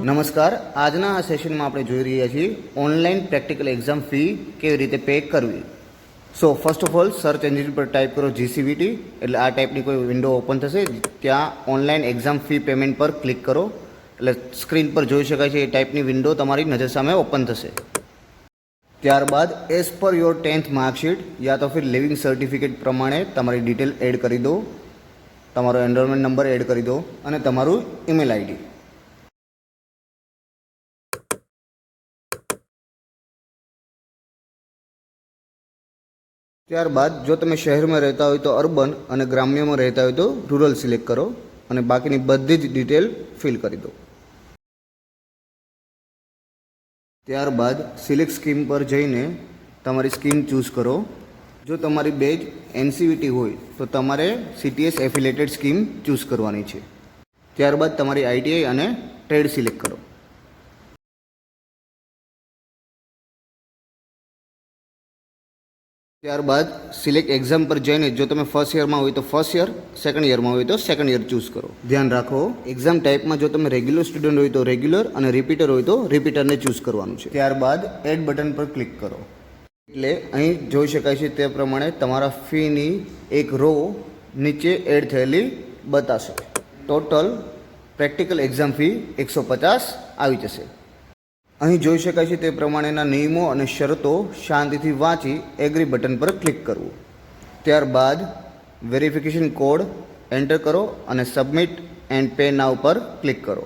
નમસ્કાર, આજના આ સેશનમાં આપણે જોઈ રહ્યા છીએ ઓનલાઈન પ્રેક્ટિકલ એક્ઝામ ફી કેવી રીતે પે કરવી. So first of all search engine પર ટાઈપ કરો GCVT, એટલે આ ટાઈપની કોઈ વિન્ડો ઓપન થશે. ત્યાં ઓનલાઈન એક્ઝામ ફી પેમેન્ટ પર ક્લિક કરો એટલે સ્ક્રીન પર જોઈ શકાય છે એ ટાઈપની વિન્ડો તમારી નજર સામે ઓપન થશે. ત્યારબાદ as per your 10th marksheet યા તો ફિર લિવિંગ સર્ટિફિકેટ પ્રમાણે તમારી ડિટેલ એડ કરી દો, તમારો એનરોલમેન્ટ નંબર એડ કરી દો અને તમારું ઈમેલ આઈડી. ત્યારબાદ જો તમે શહેરમાં રહેતા હોય તો અર્બન અને ગ્રામ્યમાં રહેતા હોય તો રૂરલ સિલેક્ટ કરો અને બાકીની બધી જ ડિટેલ ફિલ કરી દો. ત્યારબાદ સિલેક્ટ સ્કીમ પર જઈને તમારી સ્કીમ ચૂઝ કરો. જો તમારી બેચ NCVT હોય તો તમારે CTS એફિલેટેડ સ્કીમ ચૂઝ કરવાની છે. ત્યારબાદ તમારી ITI અને ટ્રેડ સિલેક્ટ કરો. ત્યારબાદ સિલેક્ટ એક્ઝામ પર જઈને જો તમે ફર્સ્ટ યરમાં હોય તો ફર્સ્ટ યર, સેકન્ડ યરમાં હોય તો સેકન્ડ યર ચૂઝ કરો. ધ્યાન રાખો, એક્ઝામ ટાઈપમાં જો તમે રેગ્યુલર સ્ટુડન્ટ હોય તો રેગ્યુલર અને રિપીટર હોય તો રિપીટરને ચૂઝ કરવાનું છે. ત્યારબાદ એડ બટન પર ક્લિક કરો એટલે અહીં જોઈ શકાય છે તે પ્રમાણે તમારા ફીની એક રો નીચે એડ થયેલી બતાશે. ટોટલ પ્રેક્ટિકલ એક્ઝામ ફી 150 આવી જશે. અહીં જોઈ શકાય છે તે પ્રમાણેના નિયમો અને શરતો શાંતિથી વાંચી એગ્રી બટન પર ક્લિક કરવું. ત્યારબાદ વેરિફિકેશન કોડ એન્ટર કરો અને સબમિટ એન્ડ પે નાવ પર ક્લિક કરો.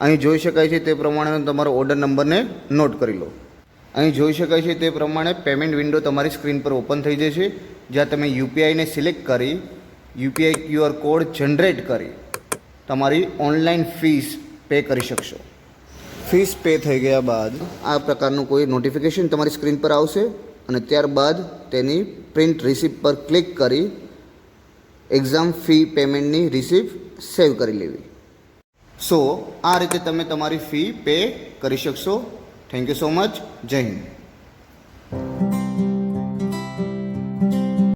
અહીં જોઈ શકાય છે તે પ્રમાણેનો તમારો ઓર્ડર નંબરને નોટ કરી લો. અહીં જોઈ શકાય છે તે પ્રમાણે પેમેન્ટ વિન્ડો તમારી સ્ક્રીન પર ઓપન થઈ જશે, જ્યાં તમે UPIને સિલેક્ટ કરી UPI QR કોડ જનરેટ કરી તમારી ઓનલાઈન ફીસ પે કરી શકશો. ફીસ પે થઈ ગયા બાદ આ પ્રકારનું કોઈ નોટિફિકેશન તમારી સ્ક્રીન પર આવશે અને ત્યારબાદ તેની પ્રિન્ટ રિસિપ્ટ પર ક્લિક કરી એક્ઝામ ફી પેમેન્ટની રિસિપ્ટ સેવ કરી લેવી. સો આ રીતે તમે તમારી ફી પે કરી શકશો. Thank you so much. જય હિન્દ.